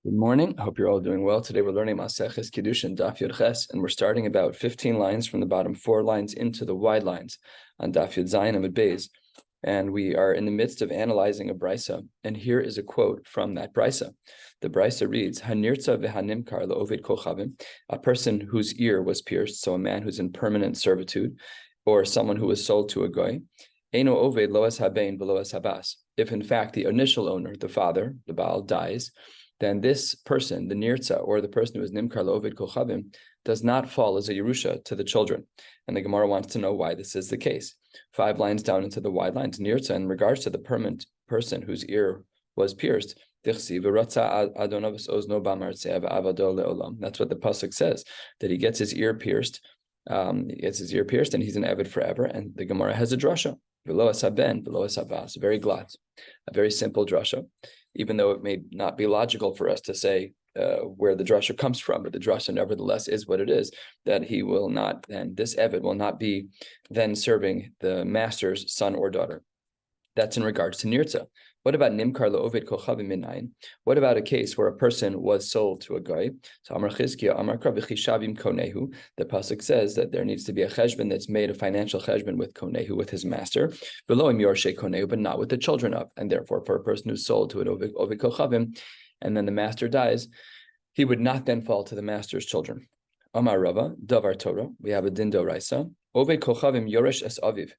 Good morning. I hope you're all doing well. Today we're learning Maseches Kiddushin, Daf Yomi, and we're starting about 15 lines from the bottom, 4 lines into the wide lines on Daf Yud Zayin Amud Beis. And we are in the midst of analyzing a brisa. And here is a quote from that brisa. The brisa reads, Hanirtza v'hanimkar le'ovid kochavim, a person whose ear was pierced, so a man who's in permanent servitude, or someone who was sold to a goy, Eino oved loas habein v'loas habas. If in fact the initial owner, the father, the Baal, dies, then this person, the nirtza, or the person who is nimkar lo'ovid kochavim, does not fall as a Yerusha to the children. And the Gemara wants to know why this is the case. 5 lines down into the wide lines, nirtza, in regards to the permanent person whose ear was pierced, that's what the pasuk says, that he gets his ear pierced, and he's an Eved forever. And the Gemara has a drasha, very glad, a very simple drasha, even though it may not be logical for us to say where the drasha comes from, but the drasha nevertheless is what it is, that he will not, and this Eved will not be then serving the master's son or daughter. That's in regards to nirtza. What about nimkar lo'ovid kochavim minayin? What about a case where a person was sold to a guy? So Amar Chizkiya, Amar Krav v'chishavim konehu. The pasuk says that there needs to be a cheshbon that's made, a financial cheshbon with konehu, with his master, below im yorshe konehu, but not with the children of. And therefore, for a person who's sold to an ovid kochavim, and then the master dies, he would not then fall to the master's children. Amar Rava, Davar Torah. We have a din d'oraisa. Ovid kochavim yoresh es aviv.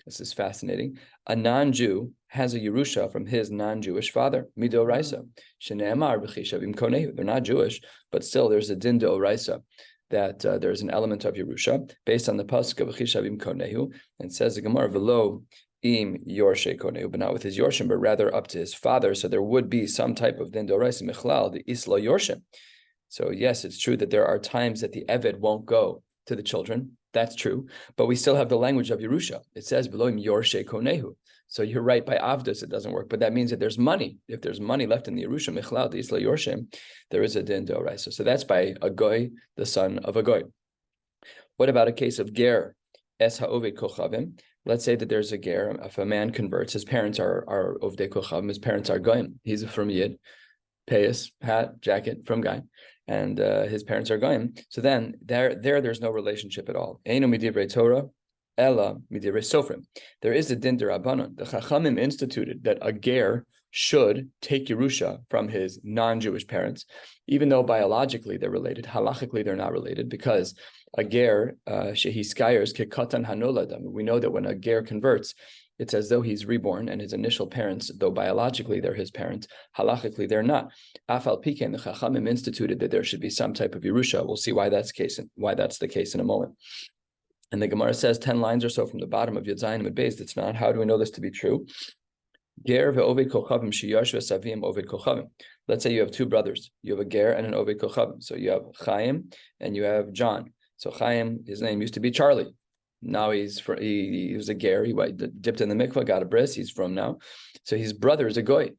This is fascinating. A non-Jew has a Yerusha from his non-Jewish father, midoraisa. Shene'emar b'chishavim konehu. They're not Jewish, but still there's a din d'oraisa, that there's an element of Yerusha based on the pasuk of b'chishavim konehu, and says the Gemara v'lo im yorshe konehu, but not with his yorshim, but rather up to his father. So there would be some type of din d'oraisa michlal the isla yorshim. So yes, it's true that there are times that the Eved won't go to the children. That's true, but we still have the language of Yerusha. It says below him yorshe konehu. So you're right, by Avdus it doesn't work, but that means that there's money. If there's money left in the Yerusha michlal the isla yorshim, there is a din d'oraisa. So that's by a goy, the son of a goy. What about a case of ger es ha'oved kochavim? Let's say that there's a ger. If a man converts, his parents are ovdei kochavim. His parents are goyim. He's from Yid, payas, hat, jacket from guy, and his parents are goyim. So then there's no relationship at all. Eino midivrei Torah, ella midivrei sofrim. There is a din d'Rabbanan. The Chachamim instituted that a ger should take Yerusha from his non-Jewish parents, even though biologically they're related. Halachically they're not related, because a ger shehi skayers kekatan hanolad. We know that when a ger converts, it's as though he's reborn, and his initial parents, though biologically they're his parents, halachically they're not. Afal Piken, the Chachamim instituted that there should be some type of Yerusha. We'll see why that's the case in a moment. And the Gemara says 10 lines or so from the bottom of Yud Zayin Amud Beis. That's not. How do we know this to be true? Ger ve'oved kochavim shiyash ve'savim oved kochavim. Let's say you have 2 brothers. You have a ger and an oved kochavim. So you have Chaim and you have John. So Chaim, his name used to be Charlie. Now he was a ger. He dipped in the mikvah, got a bris. He's from now. So his brother is a goy,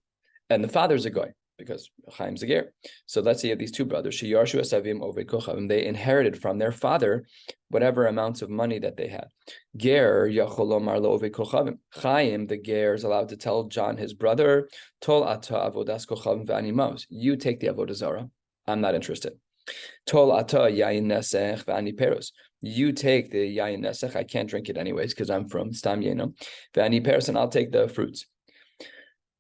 and the father is a goy, because Chaim's a ger. So let's say you have these 2 brothers. Sheyarshu asavim oved kochavim. They inherited from their father whatever amounts of money that they had. Ger yacholomar lo oved kochavim. Chaim, the ger, is allowed to tell John, his brother, Tol ata avodas kochavim v'animos. You take the avodah zarah. I'm not interested. Tol ata yayin nesech v'ani peros. You take the yayin nesech. I can't drink it anyways because I'm from Stam Yeno. V'ani peros, and I'll take the fruits.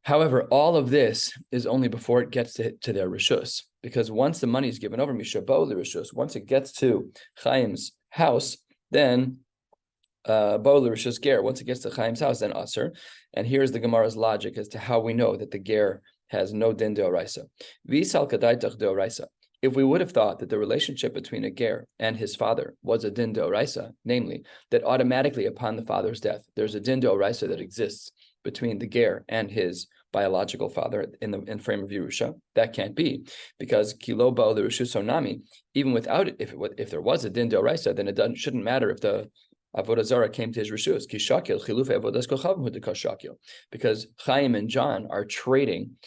However, all of this is only before it gets to their rishus, because once the money is given over, mishabou the rishus, once it gets to Chaim's house, then bo rishus ger. Once it gets to Chaim's house, then aser. And here's the Gemara's logic as to how we know that the ger has no din d'oraisa. V'isal kadaitach d'oraisa. If we would have thought that the relationship between a ger and his father was a din d'oraisa, namely that automatically upon the father's death, there's a din d'oraisa that exists between the ger and his biological father in frame of Yerusha, that can't be, because kilo bo the rishus onami, even without it, if there was a din d'oraisa, then it shouldn't matter if the avodah zarah came to his rishus. Kishakil chilufe avodas kochavim hudika shakil, because Chaim and John are trading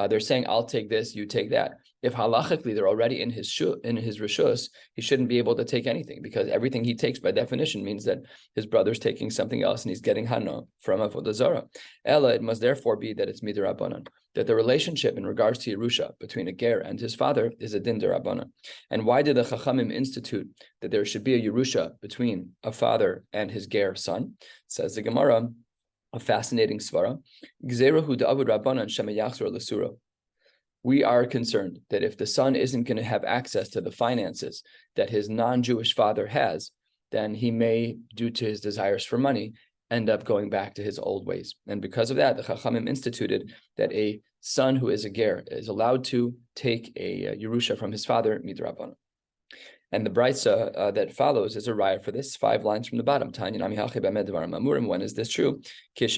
They're saying, I'll take this, you take that. If halachically they're already in his rishus, he shouldn't be able to take anything, because everything he takes by definition means that his brother's taking something else and he's getting hana from avodah zarah. Ella, it must therefore be that it's midrabanan, that the relationship in regards to Yerusha between a ger and his father is a din derabanan. And why did the Chachamim institute that there should be a Yerusha between a father and his ger son? Says the Gemara, a fascinating svara. We are concerned that if the son isn't going to have access to the finances that his non-Jewish father has, then he may, due to his desires for money, end up going back to his old ways. And because of that, the Chachamim instituted that a son who is a ger is allowed to take a Yerusha from his father, midrabanan. And the brisa that follows is a raya for this, 5 lines from the bottom. When is this true? When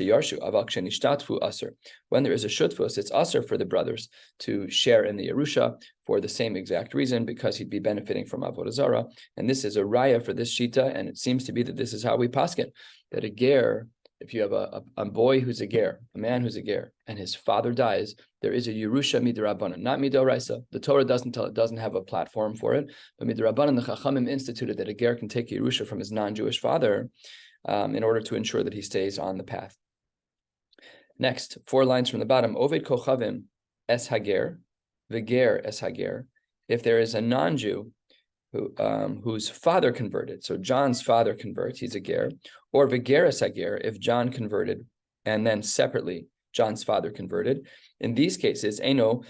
there is a shutfus, it's asur for the brothers to share in the Yerusha for the same exact reason, because he'd be benefiting from avodah zarah. And this is a raya for this shita, and it seems to be that this is how we paskin, that a ger, if you have a boy who's a ger, a man who's a ger, and his father dies, there is a Yerusha midrabanan, not midoraisa. The Torah doesn't have a platform for it, but midrabanan, the Chachamim instituted that a ger can take Yerusha from his non-Jewish father in order to ensure that he stays on the path. Next, 4 lines from the bottom, Oved kochavim es hager, v'ger es hager. If there is a non-Jew whose father converted, so John's father converts, he's a ger, or v'geres hager, if John converted, and then separately John's father converted. In these cases, eino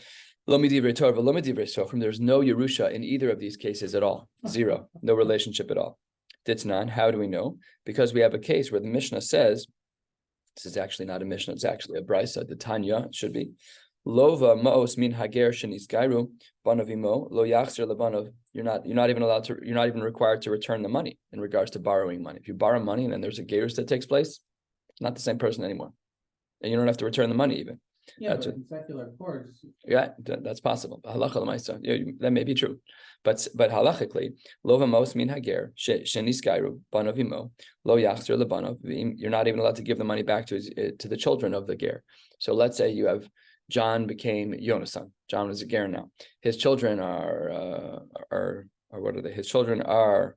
lo midivrei Torah v'lo midivrei sofrim, there's no Yerusha in either of these cases at all, 0, no relationship at all. Ditznan, how do we know? Because we have a case where the Mishnah says, this is actually not a Mishnah, it's actually a brisa, the Tanya, it should be, Lova maos min hager shenisgairu banavimo lo yachzer lebanov. You're not even required to return the money in regards to borrowing money. If you borrow money and then there's a gerus that takes place, it's not the same person anymore, and you don't have to return the money even. Yeah, that's but in secular courts. Yeah, that's possible. Halacha l'maisa, yeah, that may be true, but halachically, lova maos min hager shenisgairu banavimo lo yachzer lebanov. You're not even allowed to give the money back to the children of the ger. So let's say you have John became Yonasan. John is a ger now. His children are what are they? His children are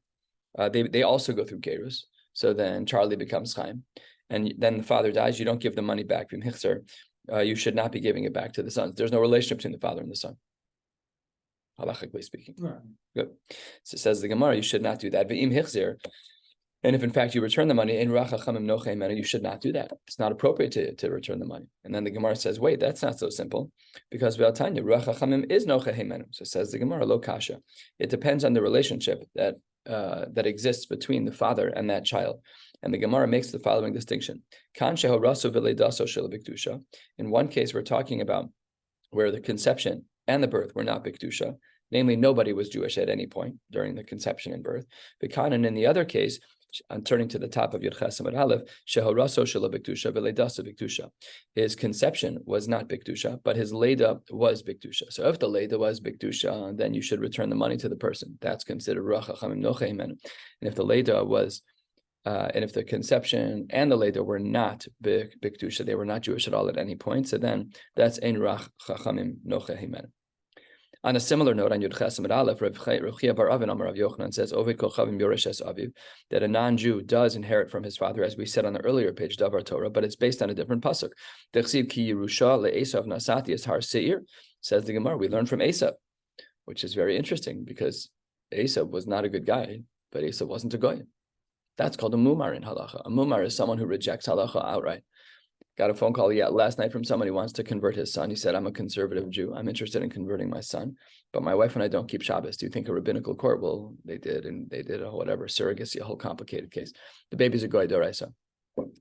they also go through gerus. So then Charlie becomes Chaim, and then the father dies. You don't give the money back. You should not be giving it back to the sons. There's no relationship between the father and the son, halachically speaking. Right. Good. So says the Gemara, you should not do that. And if in fact you return the money, you should not do that. It's not appropriate to return the money. And then the Gemara says, wait, that's not so simple, because Ve'atanya, Ruach HaChamim is nochehemenu. So says the Gemara, lo kasha. It depends on the relationship that exists between the father and that child. And the Gemara makes the following distinction. In one case, we're talking about where the conception and the birth were not bikdusha. Namely, nobody was Jewish at any point during the conception and birth. And in the other case, I'm turning to the top of Yud Ches Amud Aleph, Shehoraso Shelo Bikdusha Veledasa Bikdusha. His conception was not Bikdusha, but his Leda was Bikdusha. So if the Leda was Bikdusha, then you should return the money to the person. That's considered Ruach HaChamim Nochei Menu. And if the Leda was, and if the conception and the Leda were not Bikdusha, they were not Jewish at all at any point, so then that's Ein Ruach HaChamim Nochei Menu. On a similar note, on Yud Ches Amud Aleph, Rav Chia bar Avin Amar Rav Yochanan says, "Ovid kol chavim yoresh aviv," that a non-Jew does inherit from his father, as we said on the earlier page, Davar Torah, but it's based on a different pasuk. Dechsiv ki Yerusha leEsav nasati es har seir, says the Gemara. We learn from Esav, which is very interesting because Esav was not a good guy, but Esav wasn't a goy. That's called a mumar in halacha. A mumar is someone who rejects halacha outright. Got a phone call last night from somebody who wants to convert his son. He said, I'm a conservative Jew. I'm interested in converting my son, but my wife and I don't keep Shabbos. Do you think a rabbinical court will? They did a whatever, surrogacy, a whole complicated case. The baby's a goy doraisa.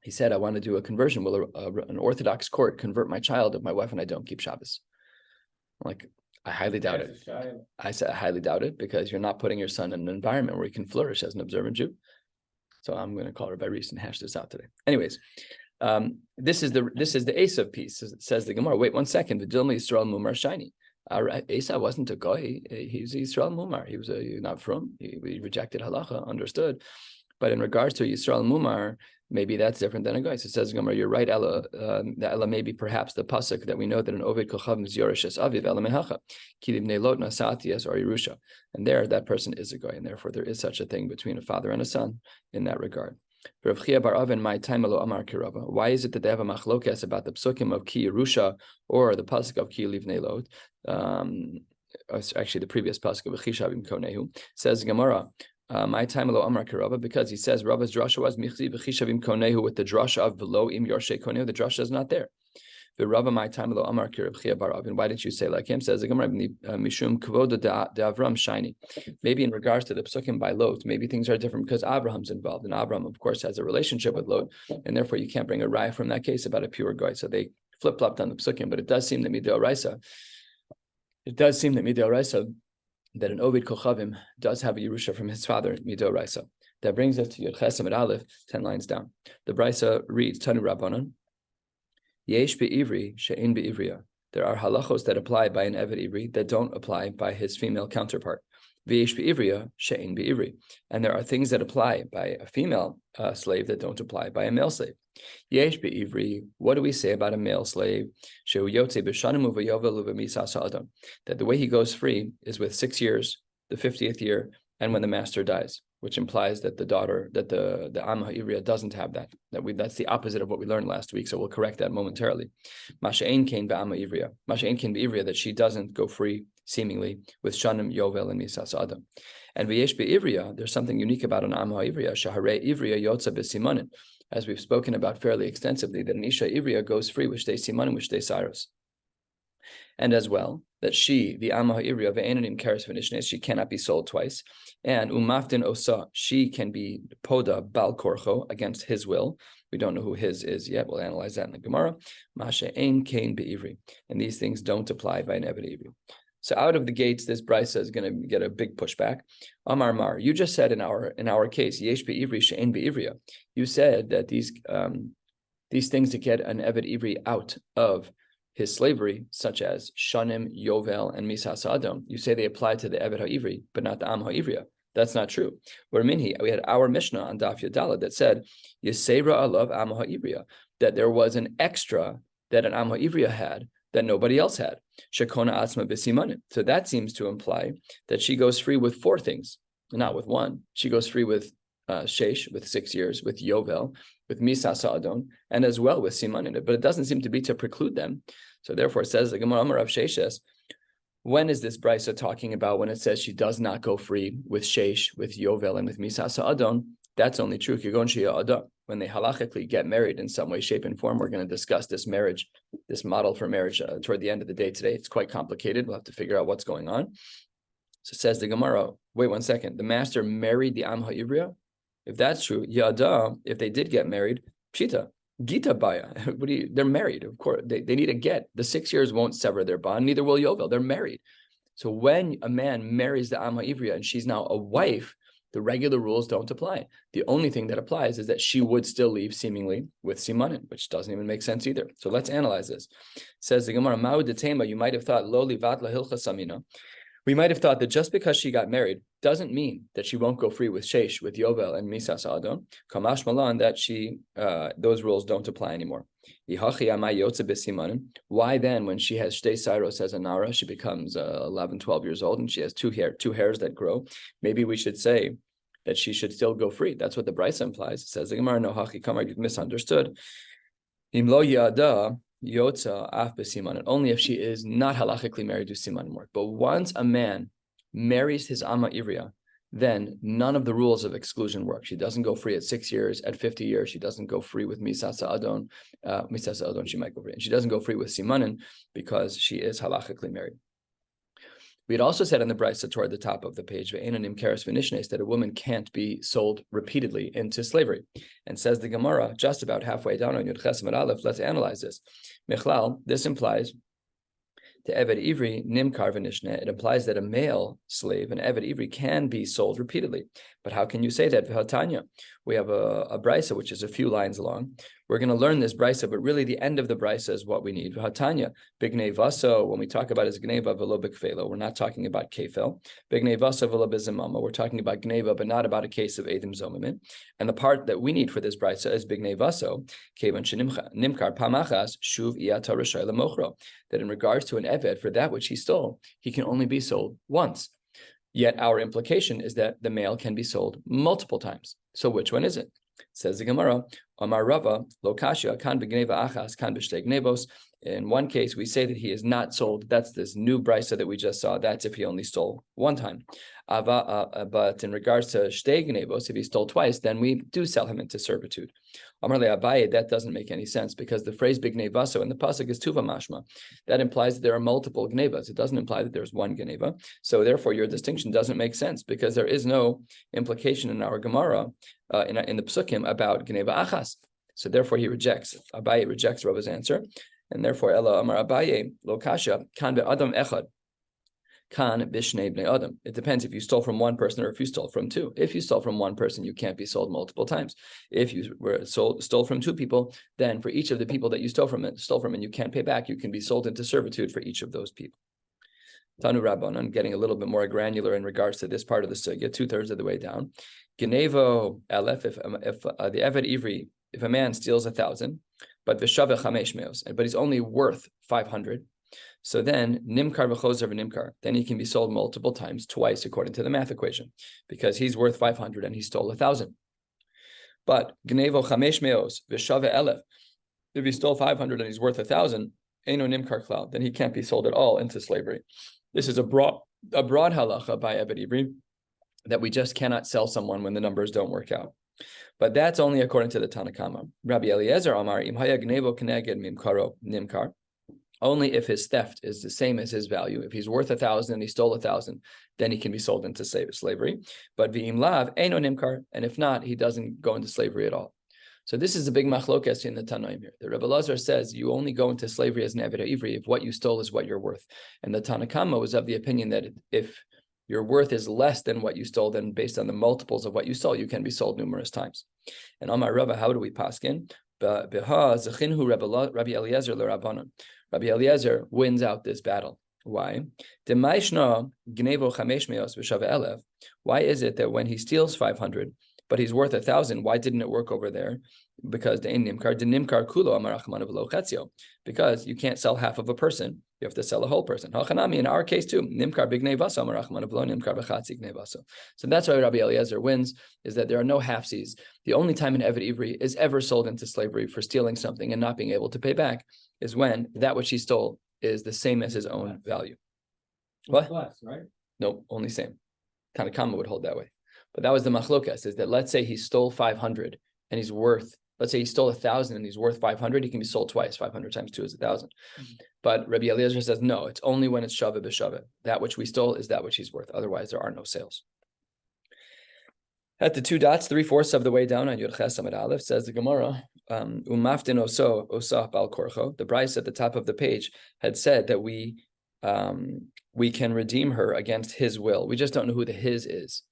He said, I want to do a conversion. Will an Orthodox court convert my child if my wife and I don't keep Shabbos? I'm like, I highly doubt it. I said, I highly doubt it, because you're not putting your son in an environment where he can flourish as an observant Jew. So I'm going to call Rabbi Reese and hash this out today. Anyways. This is the Esav piece. Says the Gemara. Wait 1 second. V'dilma Yisrael Mumar Shiny. Esav wasn't a goy. He was Yisrael Mumar. He was not from. He rejected halacha. Understood. But in regards to Yisrael Mumar, maybe that's different than a guy. So it says, you're right, Ella. Ella maybe perhaps the pasuk that we know that an Ovid Kochavim is Yoresh Aviv Ella Mehacha Kilim Neilot Nasatias or Yerusha, and there that person is a guy, and therefore there is such a thing between a father and a son in that regard. Why is it that they have a machlokes about the psukim of Ki Yerusha or the pasuk of Ki Livnei Lot? Actually, the previous pasuk of Chishavim Konehu says Gemara. My time alo amar kirava, because he says Rava's drasha was michzi v'chishavim konehu with the drasha of below im yorshe konehu. The drasha is not there. The Rava my time alo amar kirab bar Avin. Why didn't you say like him? Says the Gemara mishum kvoda de Avram shiny. Maybe in regards to the psukim by Lot, maybe things are different because Abraham's involved, and Abraham of course has a relationship with Lot, and therefore you can't bring a raya from that case about a pure guy. So they flip flopped on the psukim, but it does seem that midei oraisa. That an Ovid Kochavim does have a Yerusha from his father, Mido Raisa. That brings us to Yud Ches Amud Aleph, 10 lines down. The Brisa reads, Tanu Rabbanon, Yesh be'ivri she'in be'ivriya. There are halachos that apply by an Eved Ivri that don't apply by his female counterpart. V'yesh be'ivriya she'in be'ivri. And there are things that apply by a female slave that don't apply by a male slave. Yesh be'ivri, what do we say about a male slave? That the way he goes free is with 6 years, the 50th year, and when the master dies, which implies that the Am Ha'ivriya doesn't have that. That's the opposite of what we learned last week, so we'll correct that momentarily. Masha'ein kain ba'am ha'ivriya. Masha'ein kain be'ivriya, that she doesn't go free, seemingly, with Shanim, Yovel, and Misas Adam. And v'yesh be'ivriya, there's something unique about an Am Ha'ivriya, shaharei ivriya yotza b'simanin, as we've spoken about fairly extensively, that an Isha Ivriya goes free with Shtei Simanim, with Shtei Cyrus. And as well, that she, the Amma Ha'ivriya, ve'enanim keres v'nishnes, she cannot be sold twice. And umaftin osa, she can be poda bal korcho, against his will. We don't know who his is yet. We'll analyze that in the Gemara. Mashe ein kain be'ivri. And these things don't apply by an Eved Ivri. So out of the gates, this brisa is going to get a big pushback. Amar Mar, you just said in our case, yesh be'ivri she'en be'ivriya. You said that these things to get an Eved Ivri out of his slavery, such as Shanim, Yovel, and Misas Adam, you say they apply to the Eved Ha'ivri, but not the Am Ha'ivriya. That's not true. Where minhi, we had our Mishnah on Daf Yadala that said Yisera alav Am Ha'ivriya, that there was an extra that an Am Ha'ivriya had that nobody else had. Shekona Atzma B'simanin. So that seems to imply that she goes free with 4 things, not with 1. She goes free with Sheish, with 6 years, with Yovel, with Misas Adon, and as well with Simanin. But it doesn't seem to be to preclude them. So therefore it says, the Gemara Amar of Sheishes, when is this brisa talking about when it says she does not go free with Sheish, with Yovel, and with Misas Adon? That's only true when they halachically get married in some way, shape, and form. We're going to discuss this marriage, this model for marriage toward the end of the day today. It's quite complicated. We'll have to figure out what's going on. So says the Gemara, wait 1 second. The master married the Am Ha'ivriya? If that's true, Yada, if they did get married, Pshita, Gita Baya, they're married, of course. They need a get. The 6 years won't sever their bond, neither will Yovel. They're married. So when a man marries the Am Ha'ivriya and she's now a wife, the regular rules don't apply. The only thing that applies is that she would still leave seemingly with Simanin, which doesn't even make sense either. So let's analyze this. Says the Gemara, Ma'u detema, you might have thought, Lo livat lahilcha samina. We might have thought that just because she got married doesn't mean that she won't go free with Sheish, with Yovel, and Misas Adon. Kamash Malan, that those rules don't apply anymore. Why then, when she has Shtei Sairos as a Nara, she becomes 11, 12 years old, and she has two hairs that grow? Maybe we should say that she should still go free. That's what the Brisa implies. It says the Gemara, no hachi kamar, you've misunderstood. Im lo yada yotza af b'simanin, only if she is not halachically married to simanin work. But once a man marries his Amma Ivriya, then none of the rules of exclusion work. She doesn't go free at 6 years, at 50 years. She doesn't go free with Misas Adon. Misas Adon, she might go free. And she doesn't go free with Simanin because she is halachically married. We had also said on the Brisa toward the top of the page, ve'enanim keres v'nishnes, that a woman can't be sold repeatedly into slavery. And says the Gemara, just about halfway down on Yud Ches Amud Aleph, let's analyze this. Michlal, this implies to Eved Ivri nimkar v'nishne. It implies that a male slave, an Eved Ivri, can be sold repeatedly. But how can you say that? V'hatanya, we have a brisa which is a few lines long, we're going to learn this brisa, but really the end of the brisa is what we need. Hatanya, bignei vaso, when we talk about is gneva velo bikfelo, we're not talking about kefel. Bignei vaso velo bizimama, we're talking about gneva, but not about a case of edim zomimin. And the part that we need for this brisa is bignei vaso, kevan nimkar pamachas shuv iyata rishai lemochro, that in regards to an eved, for that which he stole, he can only be sold once. Yet our implication is that the male can be sold multiple times. So which one is it? Says the Gemara, Amar Rava, Lo Kasha, Kan B'Gneva Achas, Kan B'Shtei Gnevos. In one case, we say that he is not sold. That's this new brisa that we just saw. That's if he only stole one time. But in regards to Shtei Gnevos, if he stole twice, then we do sell him into servitude. Amar Le Abaye, that doesn't make any sense because the phrase B'Gnei Vaso in the pasuk is Tuva Mashma. That implies that there are multiple Gnevas. It doesn't imply that there's one Gneva. So therefore, your distinction doesn't make sense because there is no implication in our Gemara, in the psukim about Gneva Achas. So therefore, he rejects. Abaye rejects Rava's answer. And therefore, Ella Amar Abaye, Lo Kasha, Kan Be'adam Echad. Kan Bishnei Bnei Adam. It depends if you stole from one person or if you stole from two. If you stole from one person, you can't be sold multiple times. If you stole from two people, then for each of the people that you stole from and you can't pay back, you can be sold into servitude for each of those people. Tanu Rabbanan, getting a little bit more granular in regards to this part of the sugya, 2/3 of the way down. Genevo Aleph, if the Eved Ivri, if a man steals 1,000, but v'shaveh chamesh meos, but he's only worth 500. So then nimkar v'chozer v'nimkar, then he can be sold multiple times, twice according to the math equation, because he's worth 500 and he stole 1,000. But gnevo chamesh meos v'shaveh elef, if he stole 500 and he's worth 1,000, eino nimkar klal, then he can't be sold at all into slavery. This is a broad halacha by Eved Ivri that we just cannot sell someone when the numbers don't work out. But that's only according to the Tanakama. Rabbi Eliezer Amar im haya gnevo keneged mimkaro nimkar. Only if his theft is the same as his value. If he's worth 1,000 and he stole 1,000, then he can be sold into slavery. But v'im lav eino nimkar, and if not, he doesn't go into slavery at all. So this is a big machlokas in the Tanoim here. The Rebbe Lazar says you only go into slavery as an Eved Ivri if what you stole is what you're worth. And the Tanakama was of the opinion that if your worth is less than what you stole, then based on the multiples of what you stole, you can be sold numerous times. And Amar Rava, how do we paskin? Rabbi Eliezer l'Rabbanan. Rabbi Eliezer wins out this battle. Why? Why is it that when he steals 500, but he's worth 1,000, why didn't it work over there? Because because you can't sell half of a person, you have to sell a whole person. In our case too, so that's why Rabbi Eliezer wins, is that there are no halfsies. The only time an Eved Ivri is ever sold into slavery for stealing something and not being able to pay back is when that which he stole is the same as his own value. What? Less, right? No, only same. Tanakama would hold that way. But that was the machlokas, is that let's say he stole 500 and he's worth, let's say he stole 1,000 and he's worth 500, he can be sold twice. 500 times 2 is 1,000. Mm-hmm. But Rabbi Eliezer says, no, it's only when it's shaveh b'shaveh. That which we stole is that which he's worth. Otherwise, there are no sales. At the 2 dots, 3/4 of the way down on Yud Ches Amud Aleph, says the Gemara, umaftin osa bal korcho. The Bryce at the top of the page had said that we can redeem her against his will. We just don't know who the his is.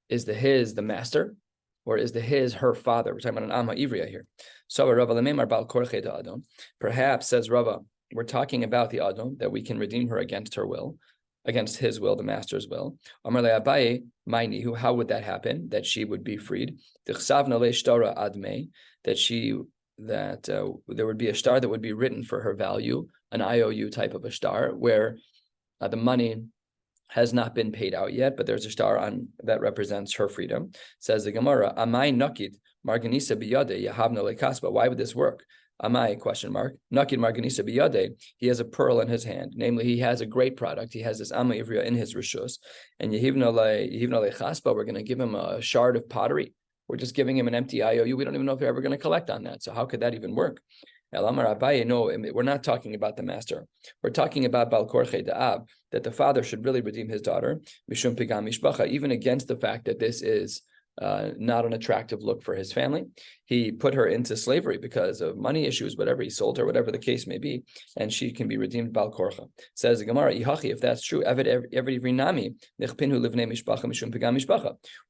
Is the his the master, or is the his her father? We're talking about an Amma Ivriya here. So Rava lememar bal korche da Adon. Perhaps, says Rava, we're talking about the Adon, that we can redeem her against her will, against his will, the master's will. Amar le Abaye, Mainihu, how would that happen? That she would be freed. Tichsavna le shtara admei, that there would be a star that would be written for her value, an IOU type of a star, where the money has not been paid out yet, but there's a star on that represents her freedom. Says the Gemara, Amai nakid marganisa biyade yahavna lekasba. Why would this work? Amai, question mark. Nakid marganisa biyade. He has a pearl in his hand. Namely, he has a great product. He has this Amma Ivriya in his rishus. And yehivna lechasba, we're going to give him a shard of pottery. We're just giving him an empty IOU. We don't even know if we're ever going to collect on that. So how could that even work? Elamar Abaye, no, we're not talking about the master. We're talking about Bal Korche Da'ab, that the father should really redeem his daughter, Mishum Pigam Mishpacha, even against the fact that this is not an attractive look for his family. He put her into slavery because of money issues, whatever. He sold her, whatever the case may be, and she can be redeemed bal korcha. Says the Gemara, if that's true,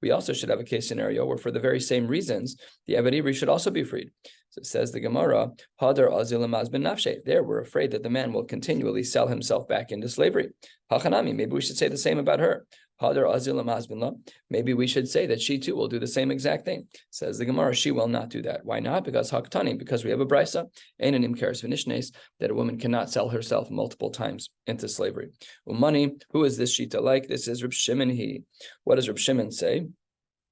we also should have a case scenario where, for the very same reasons, the Eved Ivri should also be freed. So it says the Gemara, there we're afraid that the man will continually sell himself back into slavery. Maybe we should say the same about her. Maybe we should say that she too will do the same exact thing. Says the Gemara, she will not do that. Why not? Because we have a brisa, that a woman cannot sell herself multiple times into slavery. Money, who is this shita like? This is Reb Shimon. What does Reb Shimon say?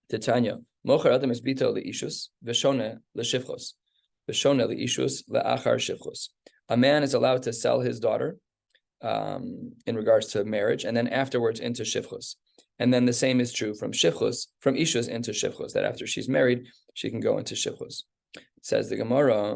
Titania, mocher adam is bito leishus, v'shone l'shifchos, v'shone leishus le'achar shifchos. A man is allowed to sell his daughter in regards to marriage, and then afterwards into shifchus. And then the same is true from shifchus, from ishus into shifchus, that after she's married, she can go into shifchus. It says the Gemara,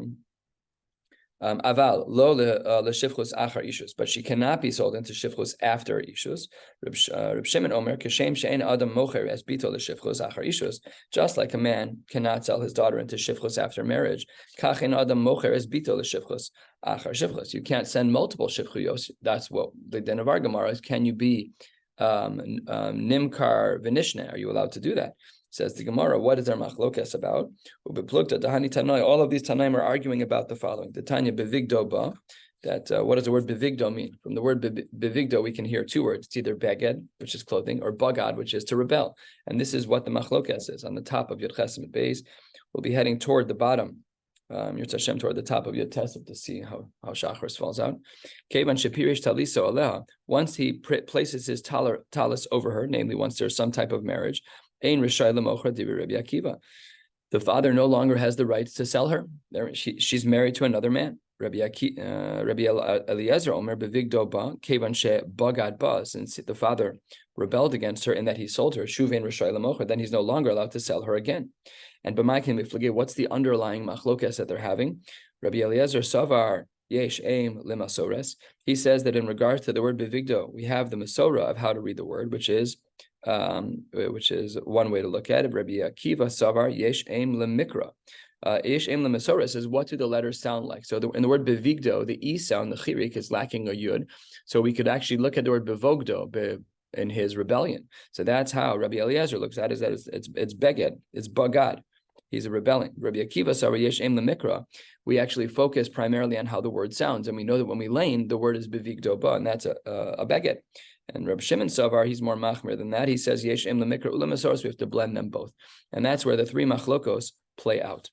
aval lo l'shifchus achar ishus, but she cannot be sold into shifchus after ishus. Reb Shimon Omer kashem she'en adam mocher es bito l'shifchus achar ishus. Just like a man cannot sell his daughter into shifchus after marriage, kach en adam mocher es bito l'shifchus achar shifchus. You can't send multiple shifchuyos. That's what the din of our Gemara is. Can you be nimkar v'nishne? Are you allowed to do that? Says the Gemara, what is our machlokas about? All of these Tanaim are arguing about the following. The Tanya bevigdo ba, that what does the word bevigdo mean? From the word bevigdo, we can hear two words. It's either beged, which is clothing, or bagad, which is to rebel. And this is what the machlokas is. On the top of Yud Ches Amud Beis, we'll be heading toward the bottom, Yud Hashem, toward the top of Yud Tesef to see how Shachris falls out. Kevan shepirish taliso aleha. Once he places his talis over her, namely once there's some type of marriage, the father no longer has the rights to sell her. She's married to another man. Rabbi Eliezer Omer bevigdo ba kevan she bagad ba, since the father rebelled against her in that he sold her, shuvein rishai lemocher, then he's no longer allowed to sell her again. And b'maikin miflageh, what's the underlying machlokas that they're having? Rabbi Eliezer savar yesh aim lemasores. He says that in regards to the word bevigdo, we have the masora of how to read the word, which is one way to look at it. Rabbi Akiva savar yesh aim lemikra. Yesh aim lemesora says, what do the letters sound like? So in the word bevigdo, the e sound, the chirik, is lacking a yud. So we could actually look at the word bevogdo in his rebellion. So that's how Rabbi Eliezer looks at it, is that it's beged, it's bagad. He's a rebelling. Rabbi Akiva savar yesh aim lemikra. We actually focus primarily on how the word sounds, and we know that when we lane, the word is bevigdo ba, and that's a beged. And Reb Shimon Savar, he's more machmir than that. He says yesh em lemikra ulamasoros. We have to blend them both, and that's where the three machlokos play out.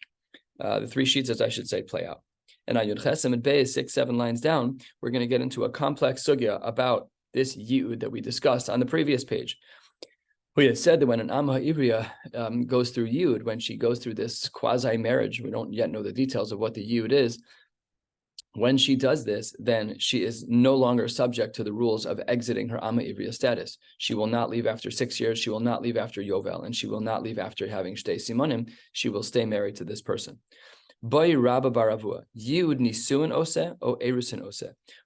The three sheets, as I should say, play out. And on Yud Ches Amud Beis, 6-7 lines down, we're going to get into a complex sugya about this yud that we discussed on the previous page. We had said that when an Amma Ivriya goes through yud, when she goes through this quasi marriage, we don't yet know the details of what the yud is. When she does this, then she is no longer subject to the rules of exiting her Amma Ivriya status. She will not leave after 6 years. She will not leave after Yovel, and she will not leave after having Shtei Simonim. She will stay married to this person. Boy Rabba Baravua, Yud Nisuin Ose o Erusin Ose.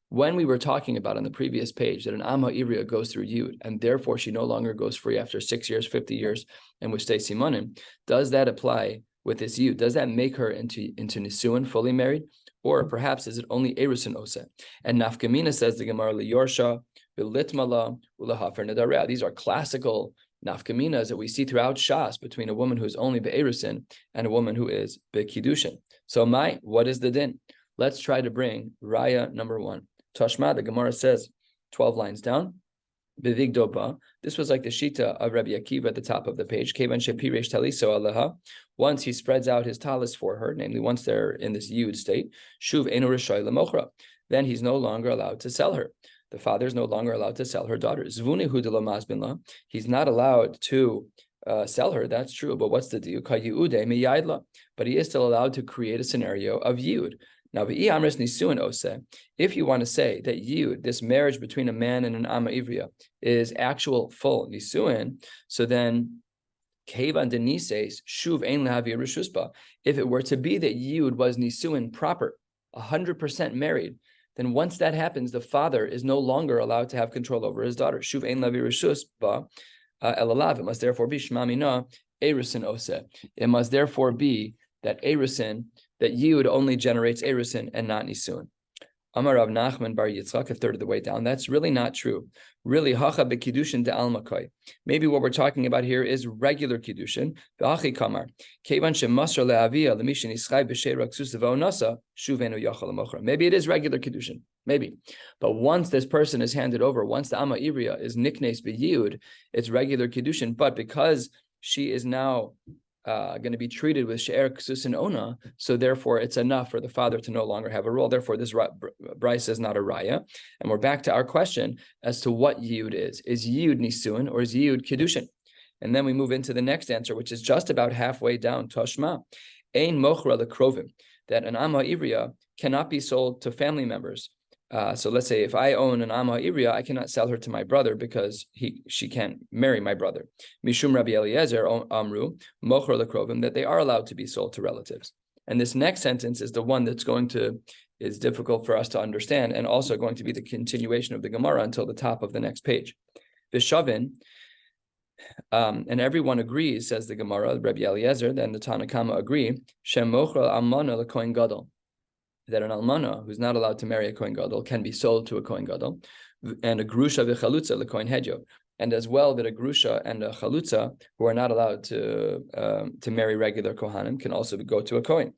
When we were talking about on the previous page that an Amma Ivriya goes through Yud, and therefore she no longer goes free after 6 years, 50 years, and with Shtei Simonim, does that apply with this Yud? Does that make her into Nisuin, fully married? Or perhaps is it only Erusin Ose? And Nafkamina says the Gemara Liyorsha, Bilitmala, Ulahafer Nadarea. These are classical Nafkaminas that we see throughout Shas between a woman who is only Be'erusin and a woman who is Be'Kiddushin. So what is the din? Let's try to bring Raya number 1. Tashma, the Gemara says 12 lines down, Bevigdo ba. This was like the shita of Rabbi Akiva at the top of the page. Kevan shepiresh taliso aleha. Once he spreads out his talis for her, namely once they're in this yud state, shuv eno rishai lemochra. Then he's no longer allowed to sell her. The father is no longer allowed to sell her daughter. Zvuni hu de lo masbinla. He's not allowed to sell her. That's true. But what's the deal? Ka yiude miyaydla. But he is still allowed to create a scenario of yud. Now, if you want to say that yud, this marriage between a man and an Amma Ivriya, is actual full nisuin, so then kevan denises shuv ein lehavi reshusba. If it were to be that yud was nisuin proper, 100% married, then once that happens, the father is no longer allowed to have control over his daughter. Shuv ein lehavi reshusba elalav. It must therefore be shma mina Erusin Ose. It must therefore be that Erusin, that Yud only generates Erusin and not Nisun. Amar Rav Nachman bar Yitzchak, a third of the way down. That's really not true. Really, hacha bekiddushin de almakoi. Maybe what we're talking about here is regular kiddushin. V'achi kamar kevan shemasra leavia lemishin ischai b'sheira ksusa v'onasa shuvenu yachal lemochra. Maybe it is regular kiddushin. Maybe, but once this person is handed over, once the Amma Ivria is niknes b'yud, it's regular kiddushin. But because she is now going to be treated with she'er ksus and ona, so therefore it's enough for the father to no longer have a role. Therefore, this brisa is not a raya. And we're back to our question as to what yud is. Is yud nisuin or is yud kiddushin? And then we move into the next answer, which is just about halfway down. Toshma, ein mochra lekrovim, that an Amma Ivria cannot be sold to family members. So let's say if I own an Amma Ivria, I cannot sell her to my brother because she can't marry my brother. Mishum Rabbi Eliezer Amru Mocher Lekrovim, that they are allowed to be sold to relatives. And this next sentence is the one that's is difficult for us to understand, and also going to be the continuation of the Gemara until the top of the next page. Vishavin, and everyone agrees, says the Gemara, Rabbi Eliezer, then the Tanakama agree, Shem Mocher Almana Lekohen Gadol, that an almana who's not allowed to marry a kohen gadol can be sold to a kohen gadol, and a grusha v'chalutza lekohen hedyo, and as well that a grusha and a chalutza who are not allowed to marry regular kohanim can also go to a kohen.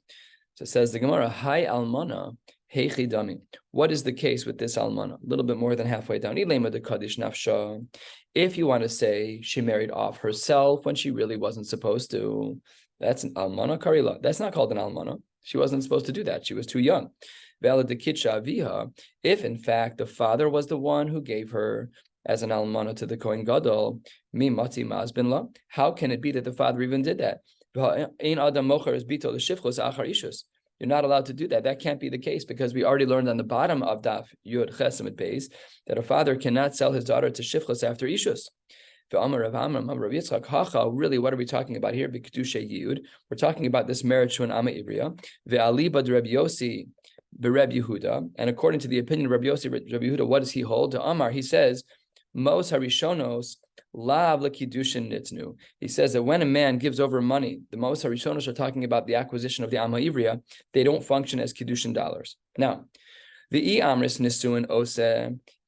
So it says the Gemara, Hi almana heichi dami. What is the case with this almana? A little bit more than halfway down. Ilema de kaddish nafsha. If you want to say she married off herself when she really wasn't supposed to, that's an almana karila. That's not called an almana. She wasn't supposed to do that. She was too young. If in fact the father was the one who gave her as an almana to the kohen gadol, how can it be that the father even did that? You're not allowed to do that. That can't be the case, because we already learned on the bottom of Daf Yud Chesamid Beis that a father cannot sell his daughter to shifchus after ishus. Really, what are we talking about here? We're talking about this marriage to an Amma Ivria. And according to the opinion of Rabbi Yossi, Rabbi Yehuda, what does he hold? To Amar, he says, Mos harishonos lav lekiddushin nitznu. He says that when a man gives over money, the Mos harishonos are talking about the acquisition of the Amma Ivria. They don't function as kiddushin dollars. Now, the amris nisuin ose.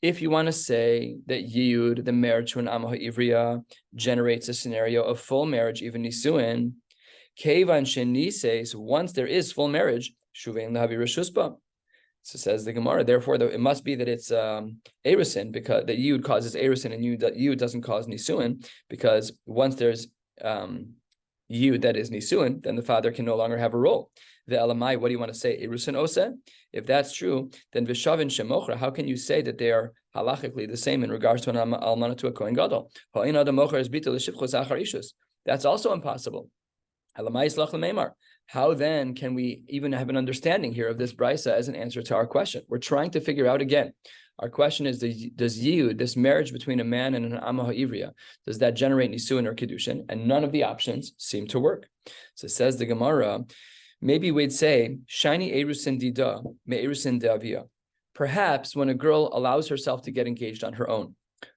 If you want to say that Yud, the marriage to an Amma Ivria, generates a scenario of full marriage, even Nisuin, Kevan Shenises, once there is full marriage, Shuvein Lahavi Reshusba. So says the Gemara, therefore, it must be that it's Erusin, because that Yud causes Erusin and Yud doesn't cause Nisuin, because once there's Yud that is Nisuin, then the father can no longer have a role. The Elamai, what do you want to say? Erusin Ose? If that's true, then Vishavin Shemochra, how can you say that they are halachically the same in regards to an almana to a kohen gadol? That's also impossible. How then can we even have an understanding here of this brisa as an answer to our question? We're trying to figure out again. Our question is, does Yud, this marriage between a man and an Amma Ha'ivriya, does that generate Nisuin or Kiddushin? And none of the options seem to work. So it says the Gemara, maybe we'd say, Shiny Erusin Dida, Me Erusin Davia. Perhaps when a girl allows herself to get engaged on her own,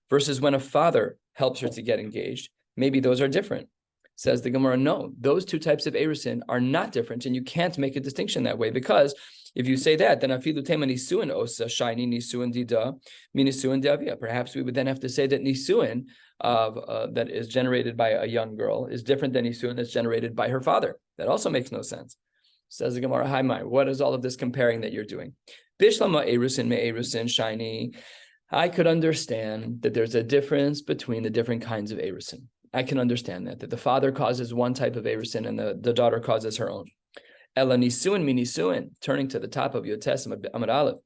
versus when a father helps her to get engaged, maybe those are different. Says the Gemara, no, those two types of Erusin are not different, and you can't make a distinction that way, because if you say that, then afilu tema nisuin osa shiny nisuin dida mi nisuin davia. Perhaps we would then have to say that nisuin that is generated by a young girl is different than nisuin that's generated by her father. That also makes no sense. Says the Gemara, hi my, what is all of this comparing that you're doing? Bishlama erusin me erusin shiny. I could understand that there's a difference between the different kinds of erusin. I can understand that the father causes one type of erusin and the daughter causes her own. Ela nisuin mi nisuin, turning to the top of Yotes Amud Aleph,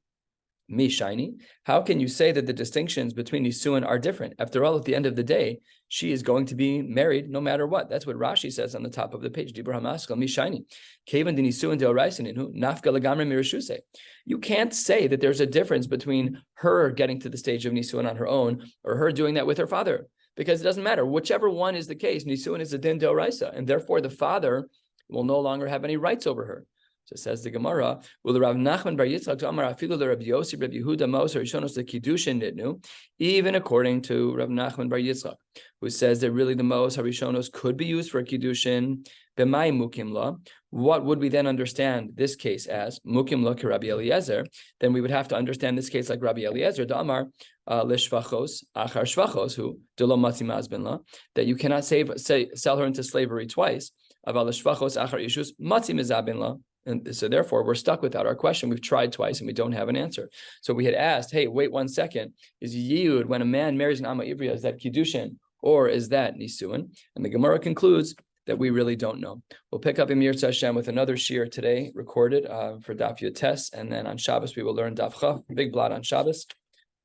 mi shiny. How can you say that the distinctions between nisuin are different? After all, at the end of the day, she is going to be married no matter what. That's what Rashi says on the top of the page. Dibra hamaskal mi shiny. Kevan de nisuin deoraisinin nafka legamre mirashuse. You can't say that there's a difference between her getting to the stage of nisuin on her own or her doing that with her father, because it doesn't matter. Whichever one is the case, nisuin is a din deoraisa, and therefore the father will no longer have any rights over her. So says the Gemara, will the Rav Nachman bar Yitzchak Amar afilu the Rabbi Yossi Rabbi Yehuda Mos Rishonos the Kiddushin nitnu, even according to Rav Nachman bar Yitzchak, who says that really the Mos Harishonos could be used for Kiddushin. B'may mukim la. What would we then understand this case as? Mukim la Rabbi Eliezer. Then we would have to understand this case like Rabbi Eliezer Damar lishvachos achar shvachos who delo matzi mazbin la, that you cannot sell her into slavery twice. Aval lishvachos achar ishus matzi mizabin la. And so therefore, we're stuck without our question. We've tried twice and we don't have an answer. So we had asked, hey, wait 1 second. Is Yiyud, when a man marries an Amma Ivriya, is that Kiddushin or is that Nisuin? And the Gemara concludes that we really don't know. We'll pick up in Yirtzeh Hashem with another shiur today, recorded for Daf Yotes. And then on Shabbos, we will learn Daf Cha, big blot on Shabbos.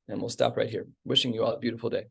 And we'll stop right here. Wishing you all a beautiful day.